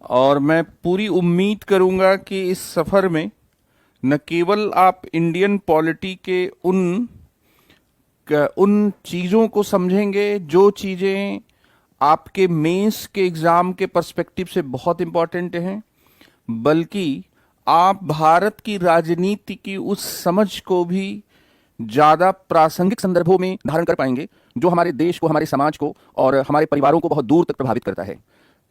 और मैं पूरी उम्मीद करूंगा कि इस सफ़र में न केवल आप इंडियन पॉलिटी के उन चीज़ों को समझेंगे जो चीज़ें आपके मेंस के एग्ज़ाम के पर्सपेक्टिव से बहुत इम्पॉर्टेंट हैं, बल्कि आप भारत की राजनीति की उस समझ को भी ज़्यादा प्रासंगिक संदर्भों में धारण कर पाएंगे जो हमारे देश को, हमारे समाज को और हमारे परिवारों को बहुत दूर तक प्रभावित करता है।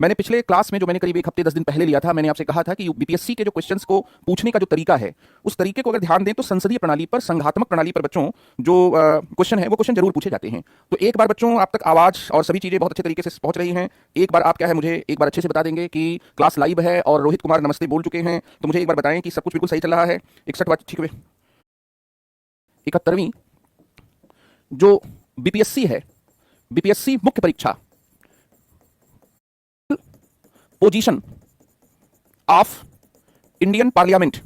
मैंने पिछले क्लास में, जो मैंने करीब 1 हफ्ते 10 दिन पहले लिया था, मैंने आपसे कहा था कि बीपीएससी के जो क्वेश्चंस को पूछने का जो तरीका है, उस तरीके को अगर ध्यान दें तो संसदीय प्रणाली पर, संघात्मक प्रणाली पर बच्चों जो क्वेश्चन है वो क्वेश्चन जरूर पूछे जाते हैं। तो एक बार बच्चों आप तक आवाज़ और सभी चीज़ें बहुत अच्छे तरीके से पहुंच रही हैं। एक बार आप क्या है, मुझे एक बार अच्छे से बता देंगे कि क्लास लाइव है और रोहित कुमार नमस्ते बोल चुके हैं, तो मुझे एक बार बताएं कि सब कुछ बिल्कुल सही चल रहा है। 61 बार ठीक हुए। 71वीं जो बीपीएससी है, बीपीएससी मुख्य परीक्षा, पोजीशन ऑफ इंडियन पार्लियामेंट,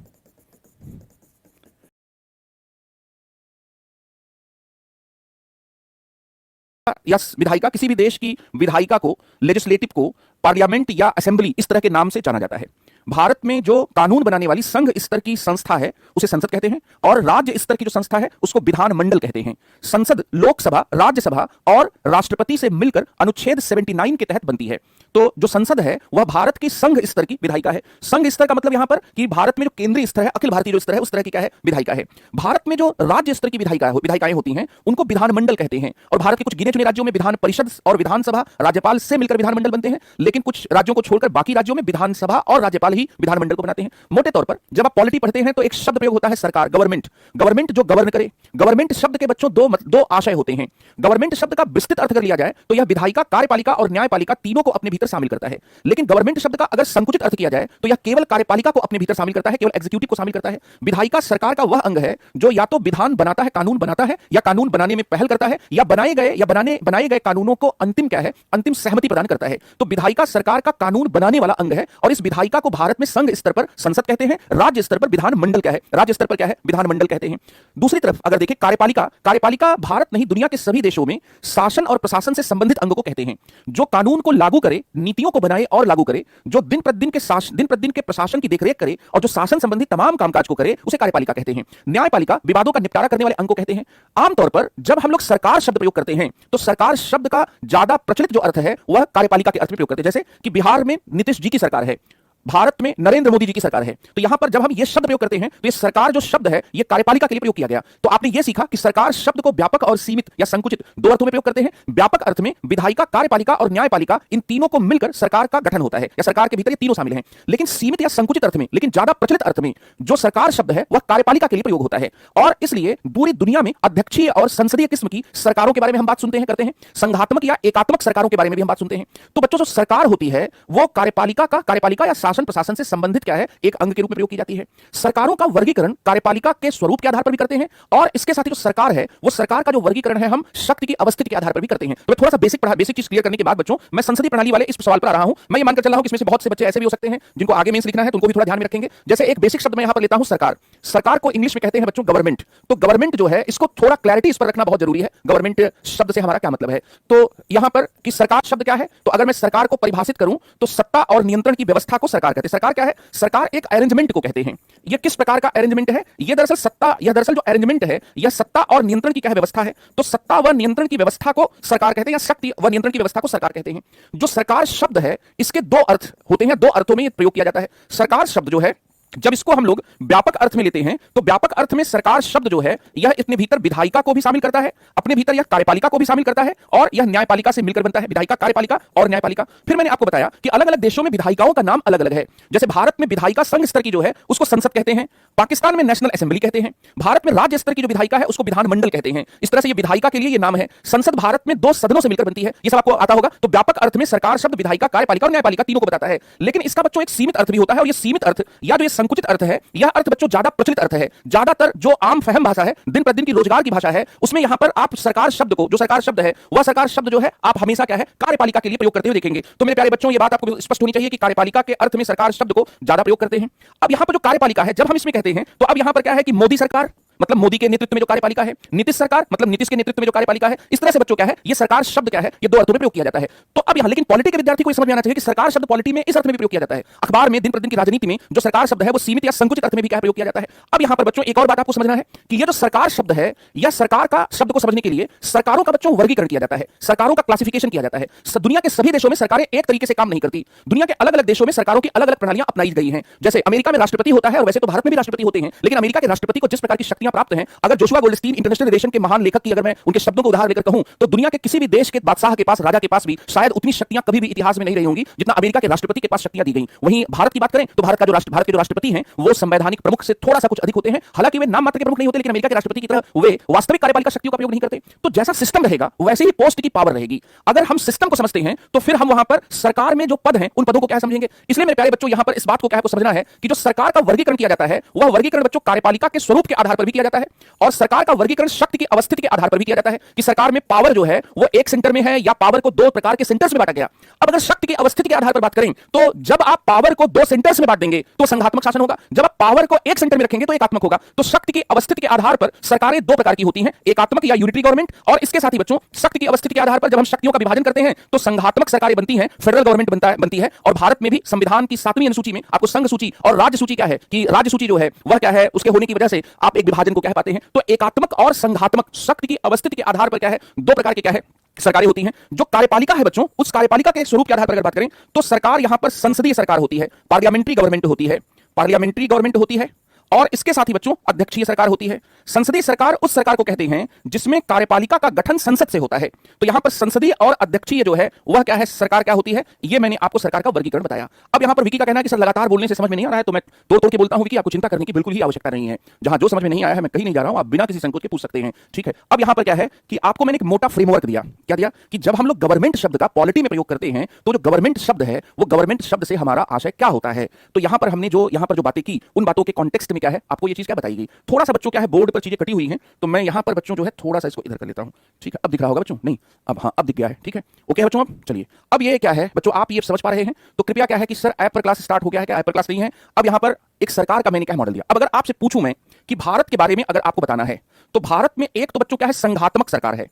या विधायिका, किसी भी देश की विधायिका को, लेजिस्लेटिव को पार्लियामेंट या असेंबली इस तरह के नाम से जाना जाता है। भारत में जो कानून बनाने वाली संघ स्तर की संस्था है उसे संसद कहते हैं, और राज्य स्तर की जो संस्था है उसको विधानमंडल कहते हैं। संसद लोकसभा, राज्यसभा और राष्ट्रपति से मिलकर अनुच्छेद 79 के तहत बनती है। तो जो संसद है वह भारत की संघ स्तर की विधायिका है। संघ स्तर का मतलब यहां पर कि भारत में जो केंद्रीय स्तर है, अखिल भारतीय जो स्तर है, उस तरह की क्या है, विधायिका है। भारत में जो राज्य स्तर की विधायिकाएं होती हैं उनको विधानमंडल कहते हैं, और भारत के कुछ गिने चुने राज्यों में विधान परिषद और विधानसभा राज्यपाल से मिलकर विधानमंडल बनते हैं, लेकिन कुछ राज्यों को छोड़कर बाकी राज्यों में विधानसभा और राज्यपाल ही विधानमंडल को बनाते हैं। मोटे तौर पर जब आप पॉलिटी पढ़ते हैं तो एक शब्द प्रयोग होता है सरकार, गवर्नमेंट। गवर्नमेंट जो गवर्न करे। गवर्नमेंट शब्द के बच्चों दो आशय होते हैं। गवर्नमेंट शब्द का विस्तृत अर्थ कर लिया जाए तो यह विधायिका, कार्यपालिका और न्यायपालिका तीनों को अपने भीतर शामिल करता है। लेकिन गवर्नमेंट शब्द का अगर संकुचित अर्थ किया जाए तो यह केवल कार्यपालिका को अपने भीतर शामिल करता है, केवल एग्जीक्यूटिव को शामिल करता है। विधायिका सरकार का वह अंग है जो या तो विधान बनाता है, कानून बनाता है, या कानून बनाने में पहल करता है, या बनाए गए कानूनों को अंतिम क्या है, अंतिम सहमति प्रदान करता है। तो विधायिका सरकार का कानून बनाने वाला अंग है, और इस विधायिका को भारत में संघ स्तर पर संसद कहते हैं, राज्य स्तर पर विधानमंडल क्या है, राज्य स्तर पर क्या है, विधानमंडल कहते हैं। दूसरी तरफ अगर देखें कार्यपालिका, कार्यपालिका भारत नहीं दुनिया के सभी देशों में शासन और प्रशासन से संबंधित अंग को कहते हैं, जो कानून को लागू करे, नीतियों को बनाए और लागू करे, जो दिन प्रतिदिन के प्रशासन की देखरेख करे और जो शासन संबंधी तमाम कामकाज को करे, उसे कार्यपालिका कहते हैं। न्यायपालिका विवादों का निपटारा करने वाले अंग को कहते हैं। आमतौर पर जब हम लोग सरकार शब्द प्रयोग करते हैं तो सरकार शब्द का ज्यादा प्रचलित जो अर्थ है वह कार्यपालिका के अर्थ में प्रयोग करते हैं। जैसे कि बिहार में नीतीश जी की सरकार है, भारत में नरेंद्र मोदी जी की सरकार है, तो यहां पर जब हम ये शब्द प्रयोग करते हैं तो ये सरकार जो शब्द है ये कार्यपालिका के लिए प्रयोग किया गया। तो आपने ये सीखा कि सरकार शब्द को व्यापक और सीमित या संकुचित दो अर्थों में प्रयोग करते हैं। व्यापक अर्थ में विधायिका, कार्यपालिका और न्यायपालिका, इन तीनों को मिलकर सरकार का गठन होता है, या सरकार के भीतर ये तीनों शामिल हैं। लेकिन सीमित या संकुचित अर्थ में, लेकिन ज्यादा प्रचलित अर्थ में जो सरकार शब्द है वह कार्यपालिका के लिए प्रयोग होता है। और इसलिए पूरी दुनिया में अध्यक्षीय और संसदीय किस्म की सरकारों के बारे में हम बात सुनते हैं, करते हैं। संघात्मक या एकात्मक सरकारों के बारे में भी हम बात सुनते हैं। तो बच्चों, जो सरकार होती है वो कार्यपालिका या शासन प्रशासन से संबंधित क्या है, एक अंग के रूप में प्रयोग की जाती है। सरकारों का वर्गीकरण कार्यपालिका के स्वरूप के आधार पर भी करते हैं, और इसके साथ ही जो सरकार है वो सरकार का जो वर्गीकरण है हम शक्ति की अवस्थिति के आधार पर भी करते हैं। तो थोड़ा सा बेसिक चीज क्लियर करने के बाद बच्चों मैं संसदीय प्रणाली वाले इस सवाल पर आ रहा हूं। मैं ये मानकर चल रहा हूं कि इसमें से बहुत से बच्चे ऐसे भी हो सकते हैं जिनको आगे मेंस लिखना है, तो उनको भी थोड़ा ध्यान में रखेंगे। जैसे एक बेसिक शब्द मैं यहां पर लेता हूं, सरकार। सरकार को इंग्लिश में कहते हैं बच्चों गवर्नमेंट। तो गवर्नमेंट जो है इसको थोड़ा क्लैरिटी इस पर रखना बहुत जरूरी है। गवर्नमेंट शब्द से हमारा क्या मतलब है, तो यहां पर कि सरकार शब्द क्या है, तो अगर मैं सरकार को परिभाषित करूं तो सत्ता और नियंत्रण की व्यवस्था को सरकार कहते हैं। सरकार क्या है, सरकार एक अरेंजमेंट को कहते हैं। यह किस प्रकार का अरेंजमेंट है, यह दरअसल जो अरेंजमेंट है यह सत्ता और नियंत्रण की क्या है, व्यवस्था है। तो सत्ता व नियंत्रण की व्यवस्था को सरकार कहते हैं, या शक्ति व नियंत्रण की व्यवस्था को सरकार कहते हैं। जो सरकार शब्द है इसके दो अर्थ होते हैं, दो अर्थों में यह प्रयोग किया जाता है। सरकार शब्द जो है जब इसको हम लोग व्यापक अर्थ में लेते हैं तो व्यापक अर्थ में सरकार शब्द जो है यह अपने भीतर विधायिका को भी शामिल करता है, अपने भीतर यह कार्यपालिका को भी शामिल करता है, और यह न्यायपालिका से मिलकर बनता है, विधायिका, कार्यपालिका और न्यायपालिका। फिर मैंने आपको बताया कि अलग अलग देशों में विधायिकाओं का नाम अलग अलग है। जैसे भारत में विधायिका संघ स्तर की जो है उसको संसद कहते हैं, पाकिस्तान में नेशनल असेंबली कहते हैं, भारत में राज्य स्तर की जो विधायिका है उसको विधानमंडल कहते हैं। इस तरह से ये विधायिका के लिए ये नाम है। संसद भारत में दो सदनों से मिलकर बनती है, ये सब आपको आता होगा। तो व्यापक अर्थ में सरकार शब्द विधायिका, कार्यपालिका और न्यायपालिका तीनों को बताता है। लेकिन इसका बच्चों एक सीमित अर्थ भी होता है, और ये सीमित अर्थ या जो ये संकुचित अर्थ है यह अर्थ बच्चों ज्यादा प्रचलित अर्थ है। ज्यादातर जो आम फहम भाषा है, दिन प्रतिदिन की रोजगार की भाषा है, उसमें यहां पर आप सरकार शब्द को, जो सरकार शब्द है वह सरकार शब्द जो है आप हमेशा क्या है, कार्यपालिका के लिए प्रयोग करते हुए देखेंगे। तो मेरे प्यारे बच्चों ये बात आपको स्पष्ट होनी चाहिए कि कार्यपालिका के अर्थ में सरकार शब्द को ज्यादा प्रयोग करते हैं। अब यहां पर जो कार्यपालिका है जब हम इसमें कहते हैं तो अब यहां पर क्या है कि मोदी सरकार, मतलब मोदी के नेतृत्व में जो कार्यपालिका है, नीतीश सरकार मतलब नीतीश के नेतृत्व में जो कार्यपालिका है। इस तरह से बच्चों क्या है, ये सरकार शब्द क्या है, ये दो अर्थों में प्रयोग किया जाता है। तो अब यहां लेकिन पॉलिटी के विद्यार्थी को समझ में आना चाहिए कि सरकार शब्द पॉलिटी में इस अर्थ में भी प्रयोग किया जाता है। अखबार में दिन प्रतिदिन की राजनीति में जो सरकार शब्द है वो सीमित या संकुचित अर्थ में भी क्या प्रयोग किया जाता है। अब यहां पर बच्चों एक और बात आपको समझना है कि ये जो सरकार शब्द है या सरकार का शब्द को समझने के लिए सरकारों का बच्चों वर्गीकरण किया जाता है, सरकारों का क्लासिफिकेशन किया जाता है। दुनिया के सभी देशों में सरकारें एक तरीके से काम नहीं करती। दुनिया के अलग अलग देशों में सरकारों की अलग अलग प्रणालियां अपनाई गई हैं। जैसे अमेरिका में राष्ट्रपति होता है और वैसे तो भारत में भी राष्ट्रपति होते हैं, लेकिन अमेरिका के राष्ट्रपति को जिस प्रकार की शक्तियां प्राप्त हैं, अगर जोशुआ गोल्डस्टीन इंटरनेशनल रिलेशन के महान लेखक की अगर मैं उनके शब्दों को उदाहरण लेकर कहूं तो दुनिया के किसी भी देश के बादशाह के पास, राजा के पास भी शायद उतनी शक्तियां कभी भी इतिहास में नहीं रही होंगी जितना अमेरिका के राष्ट्रपति के पास शक्तियां दी गई। वहीं भारत की बात करें तो भारत के जो राष्ट्रपति हैं वो संवैधानिक प्रमुख से थोड़ा सा कुछ अधिक होते हैं। हालांकि वे नाम मात्र के प्रमुख नहीं होते, लेकिन अमेरिका के राष्ट्रपति की तरह वे वास्तविक कार्यपालिका शक्तियों का प्रयोग नहीं करते। तो जैसा सिस्टम रहेगा वैसे ही पोस्ट की पावर रहेगी। अगर हम सिस्टम को समझते हैं तो फिर हम वहां पर सरकार में जो पद हैं उन पदों को क्या समझेंगे। इसलिए मेरे प्यारे बच्चों यहां पर इस बात को क्या है समझना है कि जो सरकार का वर्गीकरण किया जाता है वह वर्गीकरण बच्चों कार्यपालिका के स्वरूप के आधार पर भी किया जाता है और सरकार का वर्गीकरण शक्ति की अवस्थिति के आधार पर भी किया जाता है कि सरकार में पावर जो है वो एक सेंटर में है या पावर को दो प्रकार के सेंटर्स में बांटा गया। अब अगर शक्ति की अवस्थिति के आधार पर बात करें तो जब आप पावर को दो सेंटर्स में बांट देंगे तो संघात्मक शासन होगा, जब आप पावर को एक सेंटर में रखेंगे तो एकात्मक होगा। तो शक्ति की अवस्थिति के आधार पर सरकारें दो प्रकार की होती हैं, एकात्मक या यूनिटरी गवर्नमेंट, और इसके साथ ही बच्चों शक्ति की अवस्थिति के आधार पर जब हम शक्तियों का विभाजन करते हैं तो संघात्मक सरकारें बनती हैं, फेडरल गवर्नमेंट बनती है। और भारत में भी संविधान की 7वीं अनुसूची में आपको संघ सूची और राज्य सूची क्या है कि राज्य सूची जो है वह क्या है, उसके होने की वजह से आप एक विभाजन को कह पाते हैं। तो एकात्मक और संघात्मक शक्ति की अवस्थिति के आधार पर क्या है, दो प्रकार के क्या है सरकारें होती हैं। जो कार्यपालिका है बच्चों, उस कार्यपालिका के स्वरूप के आधार पर अगर बात करें तो सरकार यहां पर संसदीय सरकार होती है, पार्लियामेंट्री गवर्नमेंट होती है, पार्लियामेंट्री गवर्नमेंट होती है और इसके साथ ही बच्चों अध्यक्षीय सरकार होती है। संसदीय सरकार उस सरकार को कहते हैं जिसमें कार्यपालिका का गठन संसद से होता है। तो यहां पर संसदीय और अध्यक्षीय जो है वह क्या है, सरकार क्या होती है, ये मैंने आपको सरकार का वर्गीकरण बताया। अब यहां पर विकी का कहना है कि सर लगातार बोलने से समझ में नहीं आ रहा है, तो मैं तोड़ तोड़ के बोलता हूं विकी, आपको चिंता करने की बिल्कुल ही आवश्यकता नहीं है। जहां जो समझ में नहीं आया है मैं कहीं नहीं जा रहा हूं, आप बिना किसी संकोच के पूछ सकते हैं, ठीक है। अब यहां पर क्या है कि आपको मैंने एक मोटा फ्रेमवर्क दिया, क्या दिया कि जब हम लोग गवर्नमेंट शब्द का पॉलिटी में प्रयोग करते हैं तो जो गवर्नमेंट शब्द है वो गवर्नमेंट शब्द से हमारा आशय क्या होता है। तो यहां पर हमने जो बातें की उन बातों के कॉन्टेक्स्ट में क्या है आपको ये चीज क्या बताएगी। थोड़ा सा बच्चों क्या है बोर्ड पर चीजें कटी हुई हैं, तो मैं यहां पर बच्चों जो है थोड़ा सा इसको इधर कर लेता हूं, ठीक है। अब दिख रहा होगा बच्चों, नहीं अब हाँ अब दिख गया है, ठीक है ओके बच्चों। अब चलिए, अब ये क्या है बच्चों, आप ये समझ पा रहे हैं तो कृपया क्या है कि सर ऐप पर क्लास स्टार्ट हो गया है क्या, ऐप पर क्लास नहीं है। अब यहां पर एक सरकार का मैंने क्या मॉडल दिया। अब अगर आपसे पूछूं मैं कि भारत के बारे में अगर आपको बताना है तो भारत में एक तो बच्चों क्या है संघात्मक सरकार है,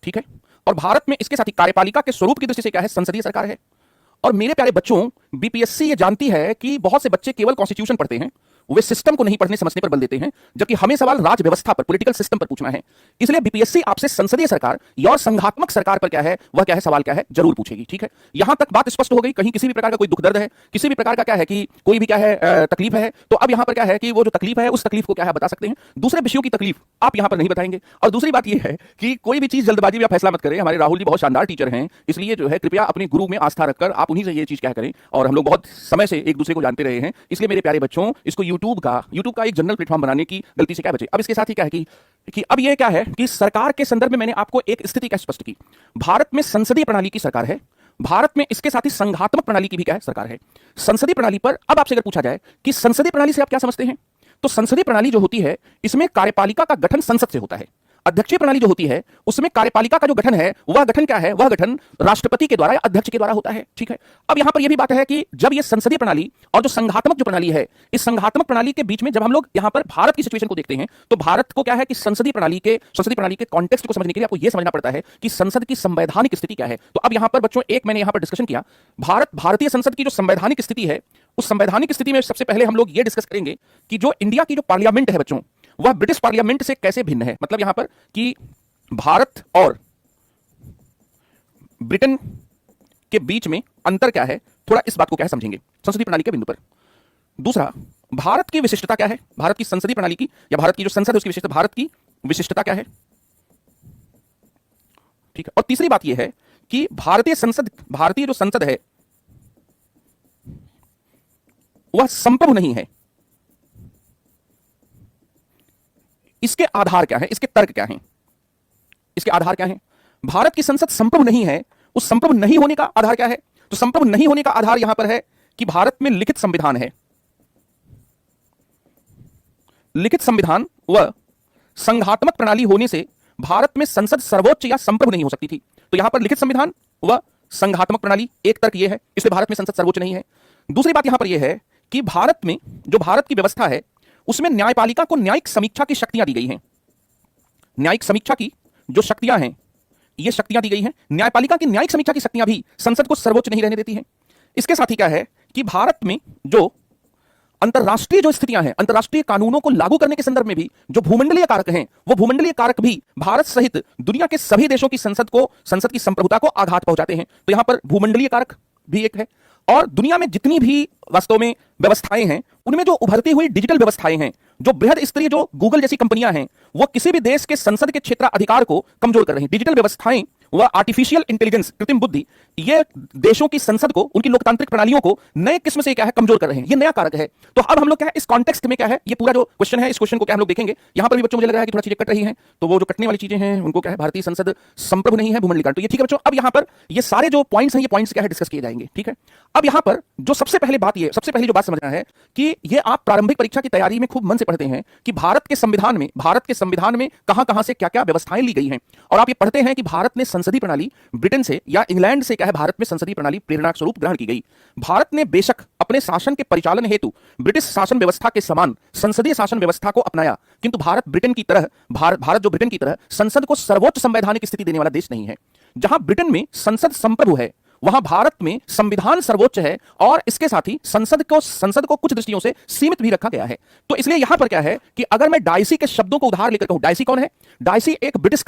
ठीक है, और भारत में इसके साथ ही कार्यपालिका के स्वरूप की दृष्टि से क्या है संसदीय सरकार है। और मेरे प्यारे बच्चों बीपीएससी ये जानती है कि बहुत से बच्चे केवल कॉन्स्टिट्यूशन पढ़ते हैं, वे सिस्टम को नहीं पढ़ने समझने पर बल देते हैं, जबकि हमें सवाल राज व्यवस्था पर, पॉलिटिकल सिस्टम पर पूछना है। इसलिए बीपीएससी आपसे संसदीय सरकार या संघात्मक सरकार पर क्या है वह क्या है सवाल क्या है जरूर पूछेगी, ठीक है। यहां तक बात स्पष्ट हो गई, कहीं किसी भी प्रकार का कोई दुख दर्द है, किसी भी प्रकार का क्या है कि कोई भी क्या है तकलीफ है, तो अब यहां पर क्या है कि वो जो तकलीफ है उस तकलीफ को क्या है बता सकते हैं। दूसरे विषयों की तकलीफ आप यहां पर नहीं बताएंगे। और दूसरी बात यह है कि कोई भी चीज जल्दबाजी में फैसला मत करें। हमारे राहुल जी बहुत शानदार टीचर हैं, इसलिए जो है कृपया अपने गुरु में आस्था रखकर आप उन्हीं से ये चीज क्या करें। और हम लोग बहुत समय से एक दूसरे को जानते रहे हैं, इसलिए मेरे प्यारे बच्चों इसको यूट्यूब का एक जनरल प्लेटफॉर्म बनाने की गलती से क्या बचे। अब इसके साथ ही क्या है कि अब ये क्या है कि सरकार के संदर्भ में मैंने आपको एक स्थिति क्या स्पष्ट की। भारत में संसदीय प्रणाली की सरकार है, भारत में इसके साथ ही संघात्मक प्रणाली की भी क्या है सरकार है। संसदीय प्रणाली पर अब आपसे अगर पूछा जाए कि संसदीय प्रणाली से आप क्या समझते हैं, तो संसदीय प्रणाली जो होती है इसमें कार्यपालिका का गठन संसद से होता है। अध्यक्षीय प्रणाली जो होती है उसमें कार्यपालिका का जो गठन है वह गठन क्या है, वह गठन राष्ट्रपति के द्वारा या अध्यक्ष के द्वारा होता है, ठीक है। अब यहां पर यह भी बात है कि जब यह संसदीय प्रणाली और जो संघात्मक जो प्रणाली है, इस संघात्मक प्रणाली के बीच में जब हम लोग यहां पर भारत की सिचुएशन को देखते हैं तो भारत को क्या है कि संसदीय प्रणाली के कॉन्टेक्स्ट को समझने के लिए आपको यह समझना पड़ता है कि संसद की संवैधानिक स्थिति क्या है। तो अब यहां पर बच्चों एक मैंने यहां पर डिस्कशन किया भारतीय संसद की जो संवैधानिक स्थिति है, उस संवैधानिक स्थिति में सबसे पहले हम लोग ये डिस्कस करेंगे कि जो इंडिया की जो पार्लियामेंट है बच्चों वह ब्रिटिश पार्लियामेंट से कैसे भिन्न है। मतलब यहां पर कि भारत और ब्रिटेन के बीच में अंतर क्या है, थोड़ा इस बात को क्या है समझेंगे संसदीय प्रणाली के बिंदु पर। दूसरा, भारत की विशिष्टता क्या है, भारत की संसदीय प्रणाली की या भारत की जो संसद है उसकी विशिष्टता, भारत की विशिष्टता क्या है, ठीक है। और तीसरी बात यह है कि भारतीय जो संसद है वह संप्रभु नहीं है, इसके आधार क्या है, इसके तर्क क्या है, इसके आधार क्या है। भारत की संसद संप्रभु नहीं है, उस संप्रभु नहीं होने का आधार क्या है, तो संप्रभु नहीं होने का आधार यहां पर है कि भारत में लिखित संविधान है। लिखित संविधान व संघात्मक प्रणाली होने से भारत में संसद सर्वोच्च या संप्रभु नहीं हो सकती थी। तो यहां पर लिखित संविधान व संघात्मक प्रणाली एक तर्क यह है, इसलिए भारत में संसद सर्वोच्च नहीं है। दूसरी बात यहां पर यह है कि भारत में जो भारत की व्यवस्था है उसमें न्यायपालिका को न्यायिक समीक्षा की शक्तियां दी गई हैं। न्यायिक समीक्षा की जो शक्तियां हैं, ये शक्तियां दी गई हैं। न्यायपालिका की न्यायिक समीक्षा की शक्तियां भी संसद को सर्वोच्च नहीं रहने देती हैं। इसके साथ ही क्या है कि भारत में जो अंतरराष्ट्रीय जो स्थितियां हैं, अंतरराष्ट्रीय कानूनों को लागू करने के संदर्भ में भी जो भूमंडलीय कारक हैं, वो भूमंडलीय कारक भी भारत सहित दुनिया के सभी देशों की संसद की संप्रभुता को आघात पहुंचाते हैं। तो यहां पर भूमंडलीय कारक भी एक है। और दुनिया में जितनी भी वास्तव में व्यवस्थाएं हैं, उनमें जो उभरती हुई डिजिटल व्यवस्थाएं हैं, जो बृहद स्तरीय जो गूगल जैसी कंपनियां हैं, वो किसी भी देश के संसद के क्षेत्राधिकार को कमजोर कर रही हैं। डिजिटल व्यवस्थाएं व आर्टिफिशियल इंटेलिजेंस, कृत्रिम बुद्धि, ये देशों की संसद को, उनकी लोकतांत्रिक प्रणालियों को नए किस्म से क्या है, कमजोर कर रहे हैं। ये नया कारक है। तो अब हम लोग क्या है, इस कॉन्टेक्स्ट में क्या है, ये पूरा जो क्वेश्चन है, इस क्वेश्चन को क्या हम लोग देखेंगे। यहां पर भी बच्चों मुझे लग रहा है कि थोड़ा चीजें कट रही हैं, तो वो जो कटने वाली चीजें हैं उनको क्या है, भारतीय संसद संप्रभु नहीं है, भूमंडलीय। तो ये ठीक है बच्चों। अब यहां पर ये सारे जो पॉइंट्स हैं, ये पॉइंट्स क्या है, डिस्कस किए जाएंगे। ठीक है। अब यहां पर जो सबसे पहले जो बात समझना है कि ये आप प्रारंभिक परीक्षा की तैयारी में खूब मन से पढ़ते हैं कि भारत के संविधान में कहां-कहां से क्या-क्या व्यवस्थाएं ली गई हैं। और आप ये पढ़ते हैं कि भारत ने संसदीय प्रणाली ब्रिटेन से या इंग्लैंड से क्या है, भारत में संसदीय प्रणाली प्रेरणा स्वरूप ग्रहण की गई। भारत ने बेशक अपने शासन के परिचालन हेतु ब्रिटिश शासन व्यवस्था के समान संसदीय शासन व्यवस्था को अपनाया, किंतु भारत जो ब्रिटेन की तरह संसद को सर्वोच्च संवैधानिक स्थिति देने वाला देश नहीं है। जहां ब्रिटेन में संसद संप्रभु है, वहां भारत में संविधान सर्वोच्च है और इसके साथ ही संसद को कुछ दृष्टियों से सीमित भी रखा गया है। तो इसलिए यहां पर क्या है कि अगर मैं डाइसी के शब्दों को उधार लेकर कहूं, डाइसी कौन है? डाइसी एक ब्रिटिश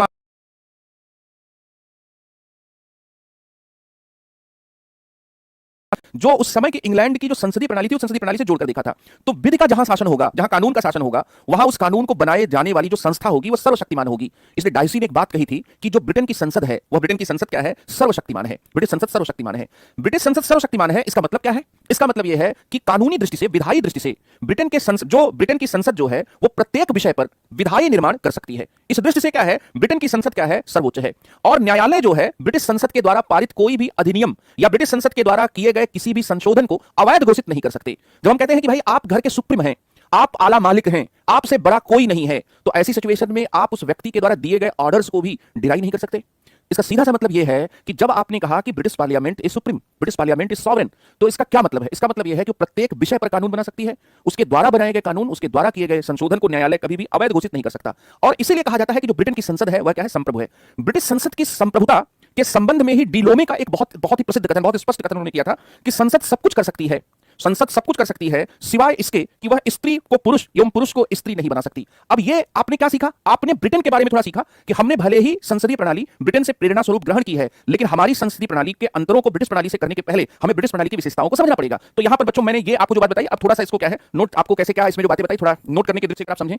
जो उस समय की इंग्लैंड की जो संसदीय प्रणाली थी, उस संसदीय प्रणाली से जोड़कर देखा था। तो विधि का जहां शासन होगा, जहां कानून का शासन होगा, वहां उस कानून को बनाए जाने वाली जो संस्था होगी वो सर्वशक्तिमान होगी। इसलिए डाइसी ने एक बात कही थी कि जो ब्रिटेन की संसद है, वह ब्रिटेन की संसद क्या है, सर्वशक्तिमान है। ब्रिटिश संसद सर्वशक्तिमान है। ब्रिटिश संसद सर्वशक्तिमान है, इसका मतलब क्या है? इसका मतलब यह है कि कानूनी दृष्टि से, विधायी दृष्टि से ब्रिटेन की संसद जो है, वो प्रत्येक विषय पर विधायी निर्माण कर सकती है। इस दृष्टि से क्या है, ब्रिटेन की संसद क्या है, सर्वोच्च है। और न्यायालय जो है, ब्रिटिश संसद के द्वारा पारित कोई भी अधिनियम या ब्रिटिश संसद के द्वारा किए गए किसी भी संशोधन को अवैध घोषित नहीं कर सकते। जब हम कहते हैं कि भाई आप घर के सुप्रीम हैं, आप आला मालिक हैं, आपसे बड़ा कोई नहीं है, तो ऐसी सिचुएशन में आप उस व्यक्ति के द्वारा दिए गए ऑर्डर्स को भी डिराई नहीं कर सकते। इसका सीधा सा मतलब यह है कि जब आपने कहा कि British parliament is supreme, British parliament is sovereign, तो इसका क्या मतलब है? इसका मतलब यह है कि प्रत्येक विषय पर कानून बना सकती है। उसके द्वारा बनाए गए कानून, उसके द्वारा किए गए संशोधन को न्यायालय कभी भी अवैध घोषित नहीं कर सकता। और इसीलिए कहा जाता है कि जो ब्रिटेन की संसद है वह क्या है, संप्रभु है। ब्रिटिश संसद की संप्रभुता के संबंध में ही डिलोमे का एक बहुत ही प्रसिद्ध कथन, बहुत स्पष्ट कथन उन्होंने किया था कि संसद सब कुछ कर सकती है, संसद सब कुछ कर सकती है सिवाय इसके कि वह स्त्री को पुरुष एवं पुरुष को स्त्री नहीं बना सकती। अब ये आपने क्या सीखा? आपने ब्रिटेन के बारे में थोड़ा सीखा कि हमने भले ही संसदीय प्रणाली ब्रिटेन से प्रेरणा स्वरूप ग्रहण की है, लेकिन हमारी संसदीय प्रणाली के अंतरों को ब्रिटिश प्रणाली से करने के पहले हमें ब्रिटिश प्रणाली की विशेषताओं को समझना पड़ेगा। तो यहां पर बच्चों मैंने ये आपको जो बात बताई, अब थोड़ा सा इसको क्या है, नोट आपको कैसे क्या इसमें जो बातें बताई, थोड़ा नोट करने की दृष्टि से आप समझें।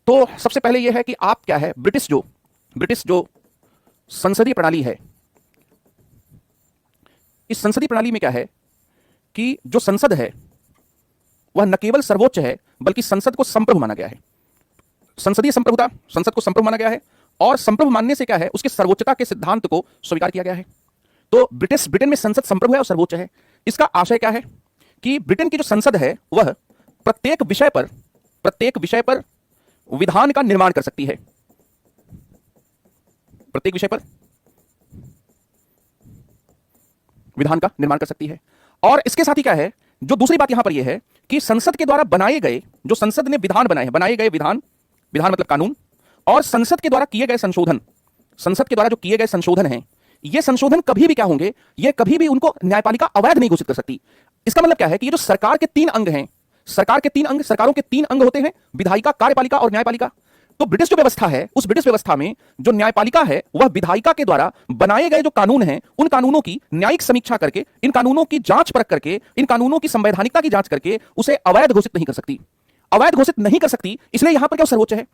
तो सबसे पहले यह है कि आप क्या है, ब्रिटिश जो संसदीय प्रणाली है, इस संसदीय प्रणाली में क्या है कि जो संसद है वह न केवल सर्वोच्च है, बल्कि संसद को संप्रभु माना गया है। संसदीय संप्रभुता, संसद को संप्रभु माना गया है, और संप्रभु मानने से क्या है, उसके सर्वोच्चता के सिद्धांत को स्वीकार किया गया है। तो ब्रिटेन में संसद संप्रभु है और सर्वोच्च है। इसका आशय क्या है कि ब्रिटेन की जो संसद है वह प्रत्येक विषय पर विधान का निर्माण कर सकती है। प्रत्येक विषय पर विधान का निर्माण कर सकती है। और इसके साथ ही क्या है, जो दूसरी बात यहां पर यह है कि संसद के द्वारा बनाए गए, जो संसद ने विधान बनाए हैं, बनाए गए विधान मतलब कानून, और संसद के द्वारा किए गए संशोधन, संसद के द्वारा जो किए गए संशोधन हैं, ये संशोधन कभी भी क्या होंगे, ये कभी भी उनको न्यायपालिका अवैध नहीं घोषित कर सकती। इसका मतलब क्या है कि ये जो सरकार के 3 अंग हैं, सरकारों के 3 अंग होते हैं, विधायिका, कार्यपालिका और न्यायपालिका। तो ब्रिटिश जो व्यवस्था है, उस ब्रिटिश व्यवस्था में जो न्यायपालिका है वह विधायिका के द्वारा बनाए गए जो कानून हैं, उन कानूनों की न्यायिक समीक्षा करके, इन कानूनों की जांच परख करके, इन कानूनों की संवैधानिकता की जांच करके उसे अवैध घोषित नहीं कर सकती। अवैध घोषित नहीं कर सकती, इसलिए यहां पर क्या सर्वोच्च है।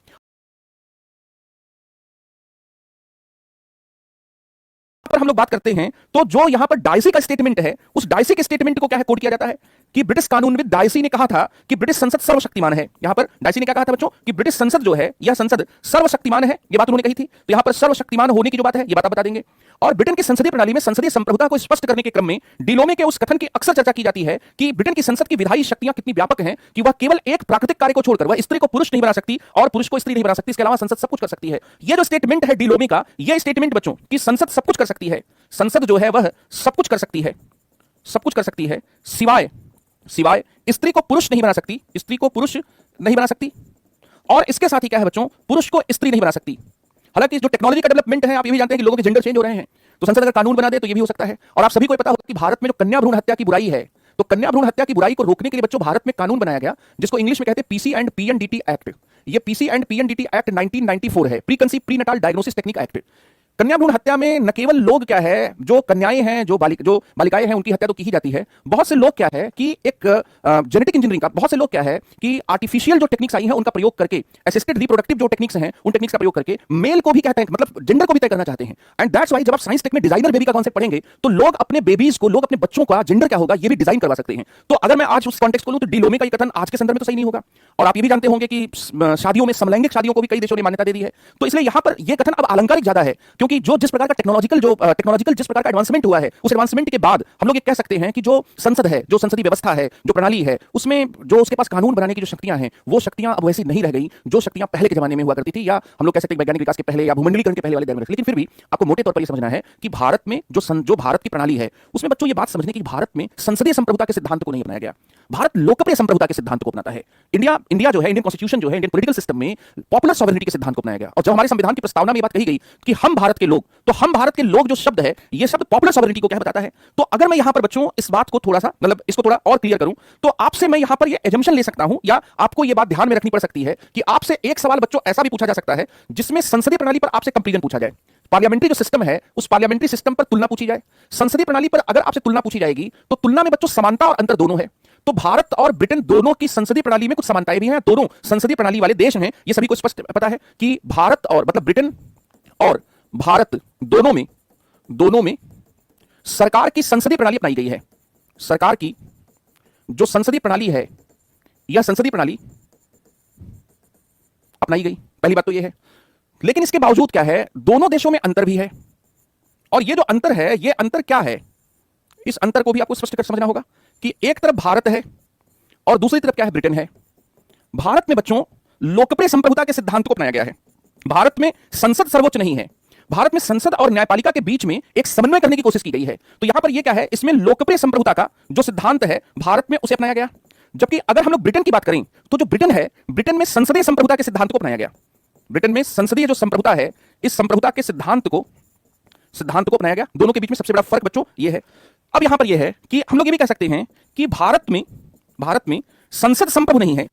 पर हम लोग बात करते हैं तो जो यहां पर डाइसी का स्टेटमेंट है, उस डाइसी के स्टेटमेंट को क्या है, कोट किया जाता है कि ब्रिटिश कानूनविद डाइसी ने कहा था कि ब्रिटिश संसद सर्वशक्तिमान है। यहां पर डाइसी ने क्या कहा था बच्चों कि ब्रिटिश संसद जो है, यह संसद सर्वशक्तिमान है, यह बात उन्होंने कही थी। तो यहां पर सर्वशक्तिमान होने की जो बात है, यह बात आप बता देंगे। और ब्रिटेन की संसदीय प्रणाली में संसदीय संप्रभुता को स्पष्ट करने के क्रम में डिलोमे के उस कथन की अक्सर चर्चा की जाती है कि ब्रिटेन की संसद की विधायी शक्तियां कितनी व्यापक हैं कि वह केवल एक प्राकृतिक कार्य को छोड़कर वह स्त्री को पुरुष नहीं बना सकती और पुरुष को स्त्री नहीं बना सकती, इसके अलावा संसद सब कुछ कर सकती है। यह जो स्टेटमेंट है डिलोमे का, यह स्टेटमेंट बच्चों कि संसद सब कुछ कर सकती है, संसद जो है वह सब कुछ कर सकती है, सब कुछ कर सकती है सिवाय स्त्री को पुरुष नहीं बना सकती, स्त्री को पुरुष नहीं बना सकती, और इसके साथ ही क्या है बच्चों, पुरुष को स्त्री नहीं बना सकती। हालांकि जो टेक्नोलॉजी का डेवलपमेंट है, आप ये भी जानते हैं कि लोगों के जेंडर चेंज हो रहे हैं, तो संसद अगर कानून बना दे तो ये भी हो सकता है। और आप सभी को पता होगा कि भारत में जो कन्या भ्रूण हत्या की बुराई है, तो कन्या भ्रूण हत्या की बुराई को रोकने के लिए बच्चों भारत में कानून बनाया गया, जिसको इंग्लिश में कहते हैं पीसी एंड पीएनडीटी एक्ट। ये पीसी एंड पीएनडीटी एक्ट 1994 है, pre conceive prenatal diagnosis technique act. कन्या भ्रूण हत्या में न केवल लोग क्या है, जो कन्याएं हैं, जो बालिकाएं हैं, उनकी हत्या तो की ही जाती है। बहुत से लोग क्या है कि एक जेनेटिक इंजीनियरिंग का, बहुत से लोग क्या है कि आर्टिफिशियल जो टेक्निक्स आई हैं उनका प्रयोग करके, असिस्टेड रिप्रोडक्टिव जो टेक्निक्स हैं उन टेक्निक्स का प्रयोग करके मेल को भी कहते हैं, मतलब जेंडर को भी तय करना चाहते हैं। एंड दैट्स व्हाई जब आप साइंस टेक में डिजाइनर बेबी का कॉन्सेप्ट पढ़ेंगे तो लोग अपने बेबीज को, लोग अपने बच्चों का जेंडर क्या होगा ये भी डिजाइन करवा सकते हैं। तो अगर मैं आज उस कॉन्टेक्स्ट को लूं तो डिलोमे का ये कथन आज के संदर्भ में तो सही नहीं होगा। और आप ये भी जानते होंगे कि शादियों में समलैंगिक शादियों को भी कई देशों ने मान्यता दे दी है। तो इसलिए यहां पर यह कथन अब अलंकारिक ज्यादा है, क्योंकि जो जिस प्रकार का टेक्नोलॉजिकल जिस प्रकार का एडवांसमेंट हुआ है, उस एडवांसमेंट के बाद हम लोग ये कह सकते हैं कि जो संसद है, जो संसदीय व्यवस्था है, जो प्रणाली है, उसमें जो उसके पास कानून बनाने की जो शक्तियां हैं, वो शक्तियां अब वैसी नहीं रह गई जो शक्तियां पहले के जमाने में हुआ करती थी, या हम लोग कह सकते हैं वैज्ञानिक विकास के पहले या भूमंडलीकरण के पहले वाले दौर में। लेकिन फिर भी आपको मोटे तौर पर यह समझना है कि भारत में जो भारत की प्रणाली है, उसमें बच्चों ये बात समझने की भारत में संसदीय संप्रभुता के सिद्धांत को नहीं अपनाया गया, भारत लोकप्रिय संप्रभुता के सिद्धांत को अपनाता है। इंडिया जो है, इंडियन कॉन्स्टिट्यूशन जो है, इंडियन पॉलिटिकल सिस्टम में पॉपुलर सॉवरेनिटी के सिद्धांत को अपनाया गया। और जब हमारे संविधान की प्रस्तावना में बात कही गई कि हम भारत के लोग, तो हम भारत के लोग जो शब्द है, ये शब्द पॉपुलर सॉवरेनिटी को क्या बताता है। तो अगर मैं यहां पर बच्चों इस बात को थोड़ा सा, मतलब इसको थोड़ा और क्लियर करूं, तो आपसे मैं यहां पर ये एजम्पशन ले सकता हूं, या आपको ये बात ध्यान में रखनी पड़ सकती है कि आपसे एक सवाल बच्चों ऐसा भी पूछा जा सकता है जिसमें संसदीय प्रणाली पर आपसे कंपैरिजन पूछा जाए। पार्लियामेंट्री जो सिस्टम है, उस पार्लियामेंट्री सिस्टम पर तुलना पूछी जाए। संसदीय प्रणाली पर अगर आपसे तुलना पूछी जाएगी तो तुलना में बच्चों समानता और अंतर दोनों है। तो भारत और ब्रिटेन दोनों की संसदीय प्रणाली में कुछ समानताएं भी हैं, दोनों संसदीय प्रणाली वाले देश हैं। ये सभी को स्पष्ट पता है कि भारत और, मतलब ब्रिटेन और भारत दोनों में सरकार की संसदीय प्रणाली अपनाई गई है। सरकार की जो संसदीय प्रणाली है, यह संसदीय प्रणाली अपनाई गई, पहली बात तो यह है। लेकिन इसके बावजूद क्या है, दोनों देशों में अंतर भी है। और यह जो अंतर है, यह अंतर क्या है, इस अंतर को भी आपको स्पष्ट कर समझना होगा कि एक तरफ भारत है और दूसरी तरफ क्या है, ब्रिटेन है। भारत में बच्चों लोकप्रिय संप्रभुता के सिद्धांत को अपनाया गया है। भारत में संसद सर्वोच्च नहीं है, भारत में संसद और न्यायपालिका के बीच में एक समन्वय करने की कोशिश की गई है। तो यहां पर यह क्या है, इसमें लोकप्रिय संप्रभुता का जो सिद्धांत है भारत में उसे अपनाया गया। जबकि अगर हम लोग ब्रिटेन की बात करें तो जो ब्रिटेन है, ब्रिटेन में संसदीय संप्रभुता के सिद्धांत को अपनाया गया। ब्रिटेन में संसदीय जो संप्रभुता है, इस संप्रभुता के सिद्धांत को अपनाया गया। दोनों के बीच में सबसे बड़ा फर्क बच्चों ये है। अब यहां पर यह है कि हम लोग ये भी कह सकते हैं कि भारत में संसद संप्रभु नहीं है,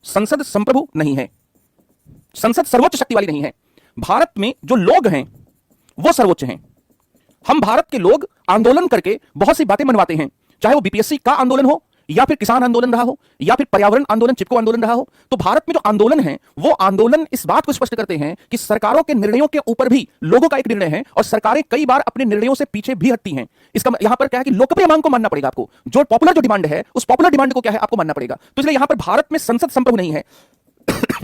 संसद संप्रभु नहीं है, संसद सर्वोच्च शक्ति वाली नहीं है। भारत में जो लोग हैं वो सर्वोच्च हैं। हम भारत के लोग आंदोलन करके बहुत सी बातें मनवाते हैं, चाहे वो बीपीएससी का आंदोलन हो, या फिर किसान आंदोलन रहा हो, या फिर पर्यावरण आंदोलन, चिपको आंदोलन रहा हो। तो भारत में जो आंदोलन है, वो आंदोलन इस बात को स्पष्ट करते हैं कि सरकारों के निर्णयों के ऊपर भी लोगों का एक निर्णय है, और सरकारें कई बार अपने निर्णयों से पीछे भी हटती हैं। इसका यहां पर क्या है कि लोकप्रिय मांग को मानना पड़ेगा आपको, जो पॉपुलर जो डिमांड है, उस पॉपुलर डिमांड को क्या है, आपको मानना पड़ेगा। तो इसलिए यहां पर भारत में संसद संप्रभु नहीं है,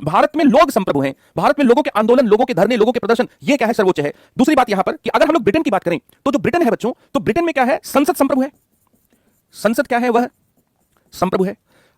भारत में लोग संप्रभु हैं। भारत में लोगों के आंदोलन, लोगों के धरने, लोगों के प्रदर्शन, ये क्या है, सर्वोच्च है। दूसरी बात यहां पर कि अगर हम लोग ब्रिटेन की बात करें तो जो ब्रिटेन है बच्चों, तो ब्रिटेन में क्या है, संसद संप्रभु है। संसद क्या है, वह संप्रभु है।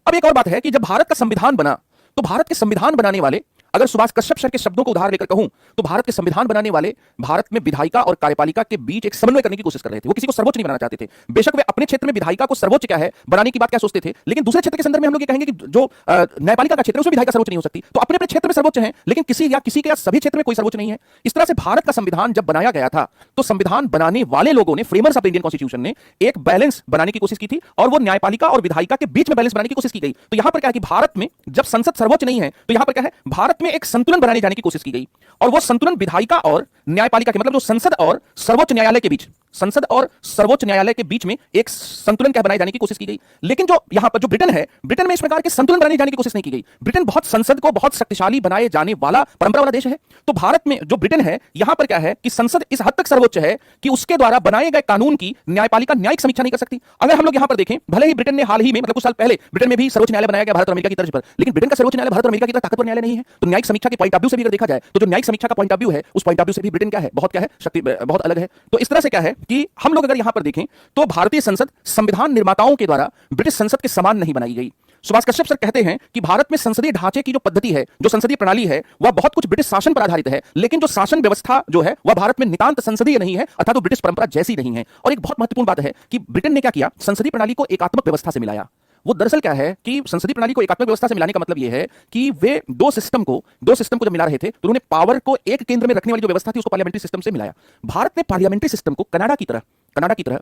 अब एक और बात है कि जब भारत का संविधान बना, तो भारत के संविधान बनाने वाले, अगर सुभाष कश्यप सर के शब्दों को उधार लेकर कहूं, तो भारत के संविधान बनाने वाले भारत में विधायिका और कार्यपालिका के बीच एक समन्वय करने की कोशिश कर रहे थे। वो किसी को सर्वोच्च नहीं बनाना चाहते थे। बेशक वे अपने क्षेत्र में विधायिका को सर्वोच्च क्या है बनाने की बात क्या सोचते थे, लेकिन दूसरे क्षेत्र के संदर्भ में हम लोग ये कहेंगे कि जो न्यायपालिका का क्षेत्र है उसमें विधायिका सर्वोच्च नहीं हो सकती। तो अपने अपने क्षेत्र में सर्वोच्च है, लेकिन किसी के या सभी क्षेत्र में कोई सर्वोच्च नहीं है। इस तरह से भारत का संविधान जब बनाया गया था, तो संविधान बनाने वाले लोगों ने, फ्रेमर्स ऑफ इंडियन कॉन्स्टिट्यूशन ने, एक बैलेंस बनाने की कोशिश की थी, और वो न्यायपालिका और विधायिका के बीच में बैलेंस बनाने की कोशिश की गई। तो यहां पर क्या है कि भारत में जब संसद सर्वोच्च नहीं है, तो यहां पर क्या है, भारत में एक संतुलन बनाने जाने की कोशिश की गई, और वो संतुलन विधायिका और न्यायपालिका के, मतलब जो संसद और सर्वोच्च न्यायालय के बीच, संसद और सर्वोच्च न्यायालय के बीच में एक संतुलन क्या बनाए जाने की कोशिश की गई। लेकिन जो यहां पर जो ब्रिटेन है, ब्रिटेन में इस प्रकार के संतुलन बनाने जाने की कोशिश नहीं की गई। ब्रिटेन बहुत संसद को बहुत शक्तिशाली बनाए जाने वाला परंपरा वाला देश है। तो भारत में जो ब्रिटेन है, यहां पर क्या है कि संसद इस हद तक सर्वोच्च है कि उसके द्वारा बनाए गए कानून की न्यायपालिका न्यायिक समीक्षा नहीं कर सकती। अगर हम लोग यहां पर देखें, भले ही ब्रिटेन ने हाल ही में, मतलब कुछ साल पहले ब्रिटेन में भी सर्वोच्च न्यायालय बनाया गया भारत और अमेरिका की तर्ज पर, लेकिन ब्रिटेन का सर्वोच्च न्यायालय भारत और अमेरिका की तरह ताकतवर न्यायालय नहीं है। तो न्यायिक समीक्षा के पॉइंट ऑफ व्यू से भी अगर देखा जाए, तो जो न्यायिक समीक्षा का पॉइंट ऑफ व्यू है, उस पॉइंट ऑफ व्यू से भी ब्रिटेन क्या है, बहुत क्या है, शक्ति बहुत अलग है। तो इस तरह से क्या है कि हम लोग अगर यहां पर देखें, तो भारतीय संसद संविधान निर्माताओं के द्वारा ब्रिटिश संसद के समान नहीं बनाई गई। सुभाष कश्यप सर कहते हैं कि भारत में संसदीय ढांचे की जो पद्धति है, जो संसदीय प्रणाली है, वह बहुत कुछ ब्रिटिश शासन पर आधारित है, लेकिन जो शासन व्यवस्था जो है वह भारत में नितांत संसदीय नहीं है, अर्थात तो ब्रिटिश परंपरा जैसी नहीं है। और एक बहुत महत्वपूर्ण बात है कि ब्रिटेन ने क्या किया, संसदीय प्रणाली को एकात्मक व्यवस्था से मिलाया। वो दरअसल क्या है कि संसदीय प्रणाली को एकात्मक व्यवस्था से मिलाने का मतलब यह है कि वे दो सिस्टम को जब मिला रहे थे तो उन्होंने पावर को एक केंद्र में रखने वाली जो व्यवस्था थी उसको पार्लियामेंट्री सिस्टम से मिलाया। भारत ने पार्लियामेंट्री सिस्टम को कनाडा की तरह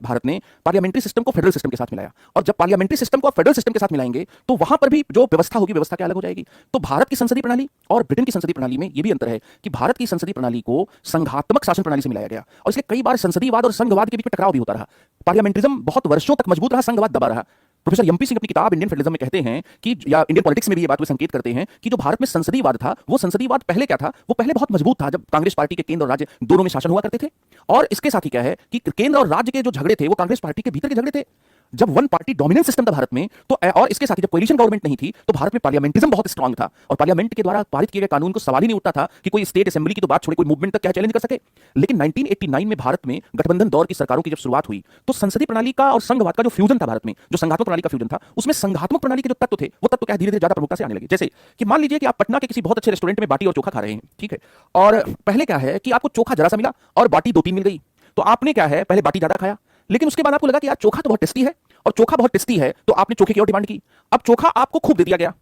भारत ने पार्लियामेंट्री सिस्टम को फेडरल सिस्टम के साथ मिलाया। और जब पार्लियामेंट्री सिस्टम को फेडरल सिस्टम के साथ मिलाएंगे तो वहां पर भी जो व्यवस्था होगी व्यवस्था क्या अलग हो जाएगी। तो भारत की संसदीय प्रणाली और ब्रिटेन की संसदीय प्रणाली में यह भी अंतर है कि भारत की संसदीय प्रणाली को संघात्मक शासन प्रणाली से मिलाया गया और इसलिए कई बार संसदीयवाद और संघवाद के बीच में टकराव भी होता रहा। पार्लियामेंट्रिज्म बहुत वर्षों तक मजबूत रहा, संघवाद दबा रहा। प्रोफेसर एमपी सिंह अपनी किताब इंडियन फेडरलिज्म में कहते हैं कि या इंडियन पॉलिटिक्स में भी ये बात को संकेत करते हैं कि जो भारत में संसदीयवाद था वो संसदीयवाद पहले क्या था, वो पहले बहुत मजबूत था जब कांग्रेस पार्टी के केंद्र और राज्य दोनों में शासन हुआ करते थे। और इसके साथ ही क्या है कि केंद्र और राज्य के जो झगड़े थे वो कांग्रेस पार्टी के भीतर के झगड़े थे। जब वन पार्टी डोमिनेंस सिस्टम था भारत में तो और इसके साथ ही जब कोलिशन गवर्नमेंट नहीं थी तो भारत में पार्लियामेंटिज्म बहुत स्ट्रांग था और पार्लियामेंट के द्वारा पारित किए गए कानून को सवाल ही नहीं उठता था कि कोई स्टेट असेंबली की तो बात छोड़े कोई मूवमेंट तक क्या चैलेंज कर सके। लेकिन 1989 में भारत में गठबंधन दौर की सरकारों की जब शुरुआत हुई तो संसदीय प्रणाली का और संघवाद का जो फ्यूजन था भारत में, जो संघात्मक प्रणाली का फ्यूजन था, उसमें संघात्मक प्रणाली के जो तत्व थे वो तत्व क्या धीरे धीरे ज्यादा प्रमुखता से आने लगे। जैसे कि मान लीजिए कि आप पटना के किसी बहुत अच्छे रेस्टोरेंट में बाटी और चोखा खा रहे हैं, ठीक है, और पहले क्या है कि आपको चोखा जरा सा मिला और बाटी 2-3 मिल गई, तो आपने क्या है पहले बाटी ज्यादा खाया, लेकिन उसके बाद आपको लगा कि यार चोखा तो बहुत टेस्टी है और चोखा बहुत टेस्टी है तो आपने चोखे की और डिमांड की। अब चोखा आपको खूब दे दिया गया।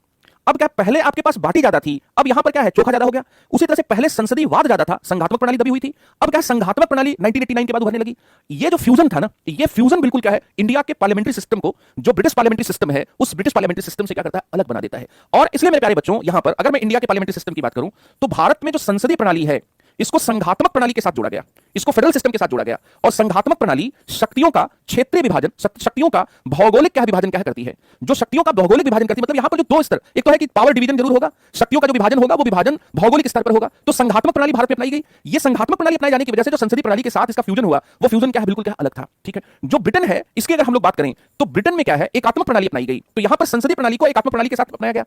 अब क्या पहले आपके पास बाटी ज्यादा थी, अब यहां पर क्या है चोखा ज्यादा हो गया। उसी तरह से पहले संसदीयवाद ज्यादा था, संघात्मक प्रणाली दबी हुई थी, अब क्या संघात्मक प्रणाली 1989 के बाद उभरने लगी। ये जो फ्यूजन था ना, ये फ्यूजन बिल्कुल क्या है इंडिया के पार्लियामेंट्री सिस्टम को, जो ब्रिटिश पार्लियामेंट्री सिस्टम है उस ब्रिटिश पार्लियामेंट्री सिस्टम से क्या करता है अलग बना देता है। और इसलिए मेरे प्यारे बच्चों यहां पर अगर मैं इंडिया के पार्लियामेंट्री सिस्टम की बात करूं तो भारत में जो संसदीय प्रणाली है इसको संघात्मक प्रणाली के साथ जोड़ा गया, इसको फेडरल सिस्टम के साथ जोड़ा गया। और संघात्मक प्रणाली शक्तियों का क्षेत्रीय विभाजन, शक्तियों का भौगोलिक क्या विभाजन क्या करती है, जो शक्तियों का भौगोलिक विभाजन करती है, मतलब यहां पर जो दो स्तर, एक तो है कि पावर डिवीजन जरूर होगा, शक्तियों का जो विभाजन होगा वो विभाजन भौगोलिक स्तर पर होगा। तो संघात्मक प्रणाली भारत में अपनाई गई। ये संघात्मक प्रणाली अपनाए जाने की वजह से जो संसदीय प्रणाली के साथ इसका फ्यूजन हुआ वो फ्यूजन क्या है बिल्कुल क्या अलग था, ठीक है। जो ब्रिटेन है इसकी अगर हम लोग बात करें तो ब्रिटेन में क्या है एकात्मक प्रणाली अपनाई गई, तो यहां पर संसदीय प्रणाली को एकात्मक प्रणाली के साथ अपनाया गया।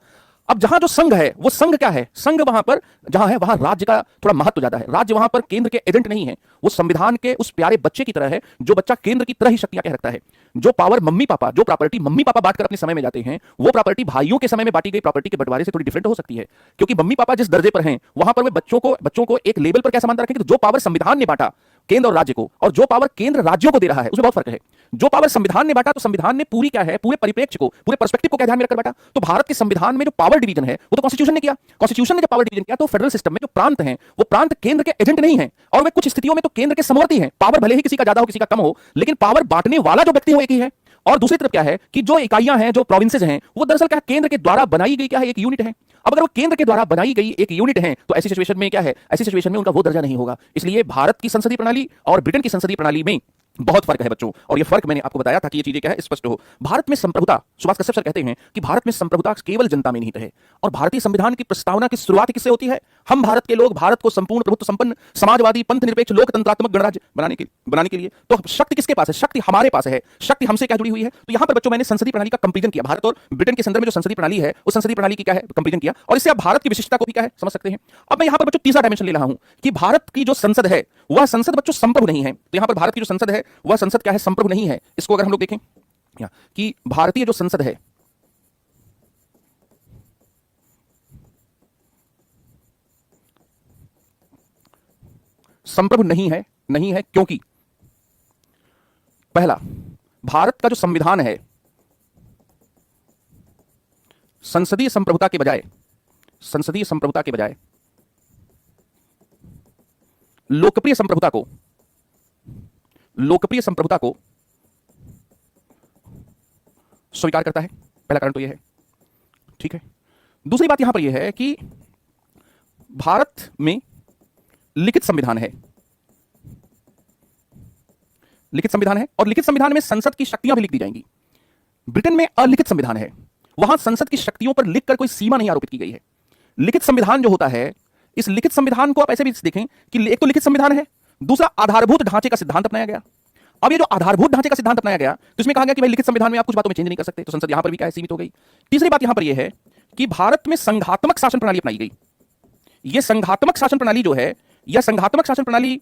अब जहां जो संघ है वो संघ क्या है, संघ वहां पर जहां है वहां राज्य का थोड़ा महत्व ज्यादा है। राज्य वहां पर केंद्र के एजेंट नहीं है, वो संविधान के उस प्यारे बच्चे की तरह है जो बच्चा केंद्र की तरह ही शक्तियां कह रखता है। जो पावर मम्मी पापा, जो प्रॉपर्टी मम्मी पापा बांटकर अपने समय में जाते हैं वो प्रॉपर्टी भाइयों के समय में बांटी गई प्रॉपर्टी के बंटवारे से थोड़ी डिफरेंट हो सकती है, क्योंकि मम्मी पापा जिस दर्जे पर हैं वहां पर वे बच्चों को एक लेवल पर क्या समानता रखेंगे। तो जो पावर संविधान ने बांटा केंद्र और राज्य को और जो पावर केंद्र राज्यों को दे रहा है उसमें बहुत फर्क है। जो पावर संविधान ने बांटा तो संविधान ने पूरी क्या है पूरे परिप्रेक्ष्य को, पूरे पर्सपेक्टिव को क्या ध्यान में रखकर बांटा। तो भारत के संविधान में जो पावर डिवीजन है वो तो कॉन्स्टिट्यूशन ने किया। कॉन्स्टिट्यूशन ने जब पावर डिवीजन किया तो फेडरल सिस्टम में जो प्रांत हैं वो प्रांत केंद्र के एजेंट नहीं है और वे कुछ स्थितियों में तो केंद्र के समवर्ती हैं। पावर भले ही किसी का ज्यादा हो किसी का कम हो, लेकिन पावर बांटने वाला जो व्यक्ति हो एक ही है। और दूसरी तरफ क्या है कि जो इकाइयां हैं, जो प्रोविंसेस हैं, वो दरअसल क्या केंद्र के द्वारा बनाई गई क्या है एक यूनिट है। अब अगर वो केंद्र के द्वारा बनाई गई एक यूनिट है तो ऐसी सिचुएशन में क्या है, ऐसी सिचुएशन में उनका वो दर्जा नहीं होगा। इसलिए भारत की संसदीय प्रणाली और ब्रिटेन की संसदीय प्रणाली में बहुत फर्क है बच्चों, और ये फर्क मैंने आपको बताया था कि ये चीजें क्या है स्पष्ट हो। भारत में संप्रभुता, सुभाष कश्यप सर कहते हैं कि भारत में संप्रभुता केवल जनता में निहित है। और भारतीय संविधान की प्रस्तावना की शुरुआत किससे होती है? हम भारत के लोग भारत को संपूर्ण प्रभुत्व संपन्न समाजवादी पंथ निरपेक्ष लोकतंत्रात्मक गणराज्य बनाने के लिए। तो शक्ति किसके पास है? शक्ति हमारे पास है। शक्ति हमसे क्या जुड़ी हुई है? तो यहां पर बच्चों मैंने संसदीय प्रणाली का कंपैरिजन किया, भारत और ब्रिटेन के संदर्भ में जो संसदीय प्रणाली है उस संसदीय प्रणाली की क्या है कंपैरिजन किया, और इससे आप भारत की विशिष्टता को भी क्या है समझ सकते हैं। अब मैं यहां पर बच्चों तीसरा डायमेंशन ले रहा हूं कि भारत की जो संसद है वह संसद बच्चों संप्रभु नहीं है। तो यहां पर भारत की जो संसद है वह संसद क्या है संप्रभु नहीं है। इसको अगर हम लोग देखें कि भारतीय जो संसद है संप्रभु नहीं है क्योंकि पहला, भारत का जो संविधान है संसदीय संप्रभुता के बजाय लोकप्रिय संप्रभुता को स्वीकार करता है। पहला कारण तो यह है, ठीक है। दूसरी बात यहां पर यह है कि भारत में लिखित संविधान है और लिखित संविधान में संसद की शक्तियां भी लिख दी जाएंगी। ब्रिटेन में अलिखित संविधान है, वहां संसद की शक्तियों पर लिखकर कोई सीमा नहीं आरोपित की गई है। लिखित संविधान जो होता है, इस लिखित संविधान को आप ऐसे भी देखें कि एक तो लिखित संविधान है, दूसरा आधारभूत ढांचे का सिद्धांत अपनाया गया। अब ये जो आधारभूत ढांचे का सिद्धांत अपनाया गया तो इसमें कहा गया कि भाई लिखित संविधान में आप कुछ बातों में चेंज नहीं कर सकते, तो संसद यहां पर भी क्या है सीमित हो गई। तीसरी बात यहां पर यह है कि भारत में संघात्मक शासन प्रणाली अपनाई गई। यह संघात्मक शासन प्रणाली जो है, यह संघात्मक शासन प्रणाली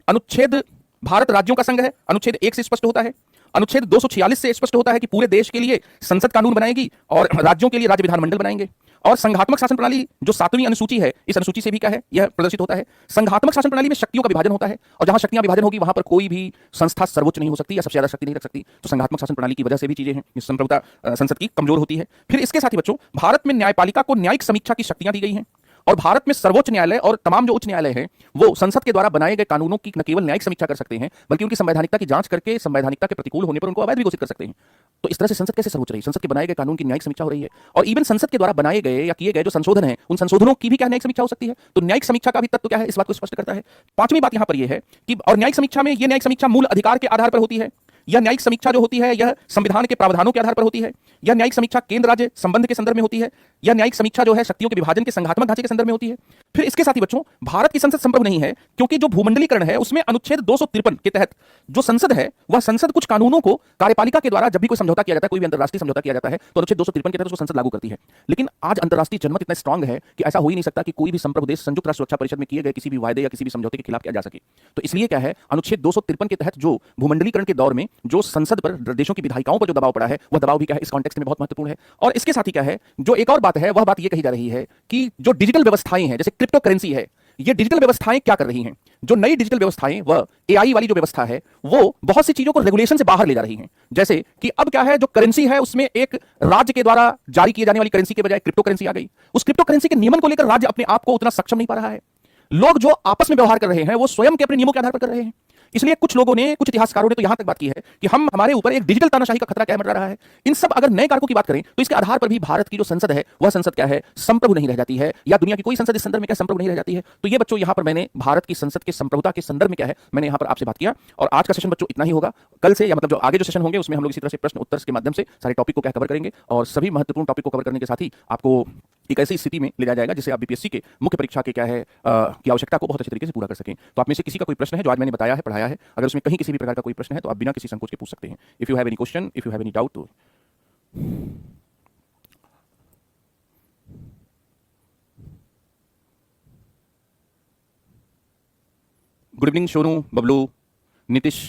अनुच्छेद, भारत राज्यों का संघ है, अनुच्छेद 1 से स्पष्ट होता है। अनुच्छेद 246 से स्पष्ट होता है कि पूरे देश के लिए संसद कानून बनाएगी और राज्यों के लिए राज्य विधानमंडल बनाएंगे। और संघात्मक शासन प्रणाली जो 7वीं अनुसूची है, इस अनुसूची से भी क्या है, यह प्रदर्शित होता है। संघात्मक शासन प्रणाली में शक्तियों का विभाजन होता है, और जहां शक्तियां विभाजन होगी वहां पर कोई भी संस्था सर्वोच्च नहीं हो सकती या सबसे ज्यादा शक्ति नहीं रख सकती। तो संघात्मक शासन प्रणाली की वजह से भी चीजें हैं, संप्रभुता संसद की कमजोर होती है। फिर इसके साथ ही बच्चों, भारत में न्यायपालिका को न्यायिक समीक्षा की शक्तियां दी गई हैं, और भारत में सर्वोच्च न्यायालय और तमाम जो उच्च न्यायालय हैं वो संसद के द्वारा बनाए गए कानूनों की न केवल न्यायिक समीक्षा कर सकते हैं, बल्कि उनकी संवैधानिकता की जांच करके संवैधानिकता के प्रतिकूल होने पर उनको अवैध भी घोषित कर सकते हैं। तो इस तरह से संसद कैसे सर्वोच्च रही? संसद के बनाए गए कानून की न्यायिक समीक्षा हो रही है, और इवन संसद के द्वारा बनाए गए या किए गए जो संशोधन हैं, उन संशोधनों की भी क्या न्यायिक समीक्षा हो सकती है? तो न्यायिक समीक्षा का भी तत्व क्या है, इस बात को स्पष्ट करता है। पांचवी बात यहां पर यह है कि और न्यायिक समीक्षा में यह न्यायिक समीक्षा मूल अधिकार के आधार पर होती है, यह न्यायिक समीक्षा जो होती है यह संविधान के प्रावधानों के आधार पर होती है, यह न्यायिक समीक्षा केंद्र राज्य संबंध के संदर्भ में होती है, यह न्यायिक समीक्षा जो है शक्तियों के विभाजन के संघात्मक ढांचे के संदर्भ में होती है। फिर इसके साथ ही बच्चों, भारत की संसद संप्रभु नहीं है, क्योंकि जो भूमंडलीकरण है उसमें अनुच्छेद 253 के तहत जो संसद है वह संसद कुछ कानूनों को कार्यपालिका के द्वारा जब भी कोई समझौता किया जाता है, कोई भी अंतरराष्ट्रीय समझौता किया जाता है, तो अनुच्छेद 253 के तहत उसको संसद लागू करती है। लेकिन आज अंतरराष्ट्रीय जनमत इतना स्ट्रांग है कि ऐसा हो ही नहीं सकता कि कोई भी संप्रभु देश संयुक्त राष्ट्र सुरक्षा परिषद में किए गए किसी भी वायदे या किसी भी समझौते के खिलाफ किया जा सके। तो इसलिए क्या है, अनुच्छेद 253 के तहत जो भूमंडलीकरण के दौर में जो संसद पर देशों की विधायिकाओं पर जो दबाव पड़ा है, वह दबाव भी क्या है इस कॉन्टेक्स्ट में बहुत महत्वपूर्ण है। और इसके साथ ही क्या है, जो एक और बात है, वह बात यह कही जा रही है कि जो डिजिटल व्यवस्थाएं हैं, जैसे क्रिप्टो करेंसी है, ये डिजिटल व्यवस्थाएं क्या कर रही हैं? जो नई डिजिटल व्यवस्थाएं, वह एआई वाली जो व्यवस्था है, वो बहुत सी चीजों को रेगुलेशन से बाहर ले जा रही हैं। जैसे कि अब क्या है, जो करेंसी है उसमें एक राज्य के द्वारा जारी किए जाने वाली करेंसी के बजाय क्रिप्टो करेंसी आ गई। उस क्रिप्टो करेंसी के नियमन को लेकर राज्य अपने आप को उतना सक्षम नहीं पा रहा है। लोग जो आपस में व्यवहार कर रहे हैं वो स्वयं के अपने नियमों के आधार पर कर रहे हैं। इसलिए कुछ लोगों ने, कुछ इतिहासकारों ने तो यहां तक बात की है कि हमारे ऊपर एक डिजिटल तानाशाही का खतरा क्या मंडरा रहा है। इन सब अगर नए कारकों की बात करें तो इसके आधार पर भी भारत की जो संसद है वह संसद क्या है, संप्रभु नहीं रह जाती है, या दुनिया की कोई संसद इस संदर्भ में क्या संप्रभु नहीं रह जाती है। तो ये बच्चों यहां पर मैंने भारत की संसद के संप्रभुता के संदर्भ में क्या है, मैंने यहां पर आपसे बात किया। और आज का सेशन बच्चों इतना ही होगा। कल से या मतलब जो आगे जो सेशन होंगे उसमें हम लोग इसी तरह से प्रश्न उत्तर के माध्यम से सारे टॉपिक को क्या कवर करेंगे, और सभी महत्वपूर्ण टॉपिक को कवर करने के साथ ही आपको एक ऐसी स्थिति में ले जाया जाएगा जिससे आप बीपीएससी के मुख्य परीक्षा के क्या है की आवश्यकता को बहुत अच्छे तरीके से पूरा कर सकें। तो आप में से किसी का कोई प्रश्न है जो आज मैंने बताया है, पढ़ाया है, अगर उसमें कहीं किसी भी प्रकार का कोई प्रश्न है तो आप बिना किसी संकोच के पूछ सकते हैं। If you have any question, if you have any doubt. Good evening Shonu, Bablu, Nitish.